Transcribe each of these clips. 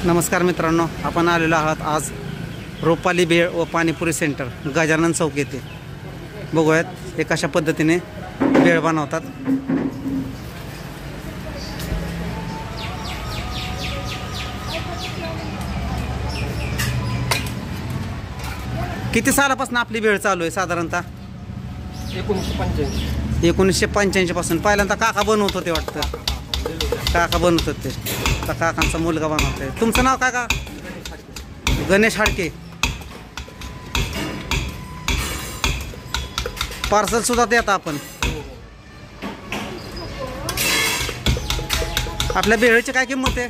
नमस्कार मित्रांनो, आपण आलेलो आहात आज रोपाली भेळ व पाणीपुरी सेंटर गजानन चौक येथे. बघूयात हे कशा पद्धतीने भेळ बनवतात. किती सालापासून आपली भेळ चालू आहे? साधारणतः 1985 पासून. पहिल्यांदा काका बनवत होते वाटतं. काका बनवत होते, तर काकांचा मुलगा बनवतोय. तुमचं नाव काय? का गणेश हाडके. पार्सल सुद्धा देता आपण. आपल्या भेळीची काय किंमत आहे?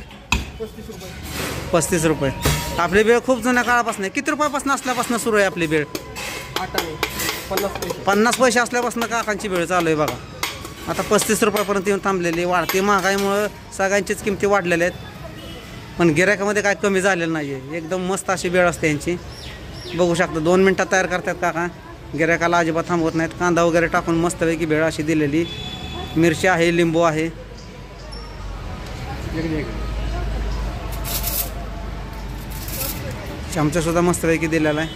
35 रुपये. आपली भेळ खूप जुन्या काळापासून आहे. किती रुपयापासून असल्यापासून सुरू आहे आपली भेळ? 50 पैसे असल्यापासून काकांची भेळ चालू आहे बघा. आता 35 रुपयापर्यंत येऊन थांबलेली. वाढती महागाईमुळं सगळ्यांचीच किमती वाढलेल्या आहेत, पण गिऱ्हाईकामध्ये काय कमी झालेलं नाही आहे. एकदम मस्त अशी भेळ असते यांची. बघू शकता 2 मिनटात तयार करतात काका. गिऱ्हाईकाला अजिबात थांबवत नाहीत. कांदा वगैरे टाकून मस्तपैकी भेळ अशी दिलेली. मिरची आहे, लिंबू आहे. चमचासुद्धा मस्तपैकी दिलेला आहे.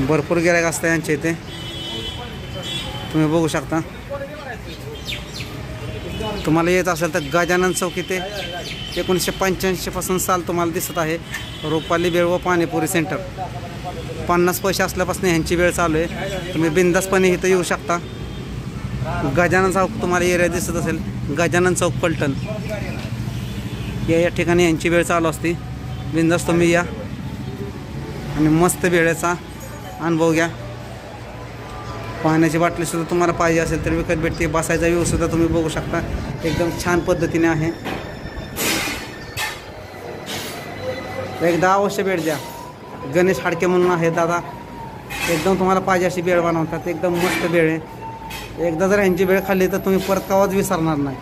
भरपूर गिऱ्हाईक असतं यांच्या इथे, तुम्ही बघू शकता. तुम्हाला येत असेल तर गजानन चौक इथे 1985 पासून साल तुम्हाला दिसत आहे. रोपाली भेळ व पाणीपुरी सेंटर. 50 पैसे असल्यापासून ह्यांची वेळ चालू आहे. तुम्ही बिंदासपणे इथं येऊ शकता. गजानन चौक तुम्हाला एरिया दिसत असेल, गजानन चौक पलटण या ठिकाणी यांची वेळ चालू असते. बिंदास तुम्ही या आणि मस्त भेळेचा अनुभव घ्या. पाण्याची बाटलीसुद्धा तुम्हाला पाहिजे असेल तर विकत भेटते. बसायचा व्ह्यूसुद्धा तुम्ही बघू शकता. एकदम छान पद्धतीने आहे. एकदा अवश्य भेट द्या. गणेश हाडके म्हणून आहे दादा. एकदम तुम्हाला पाहिजे अशी भेळ बनवतात. एकदम मस्त भेळ आहे. एकदा जर ह्यांची भेळ खाल्ली तर तुम्ही परत कवाच विसरणार नाही.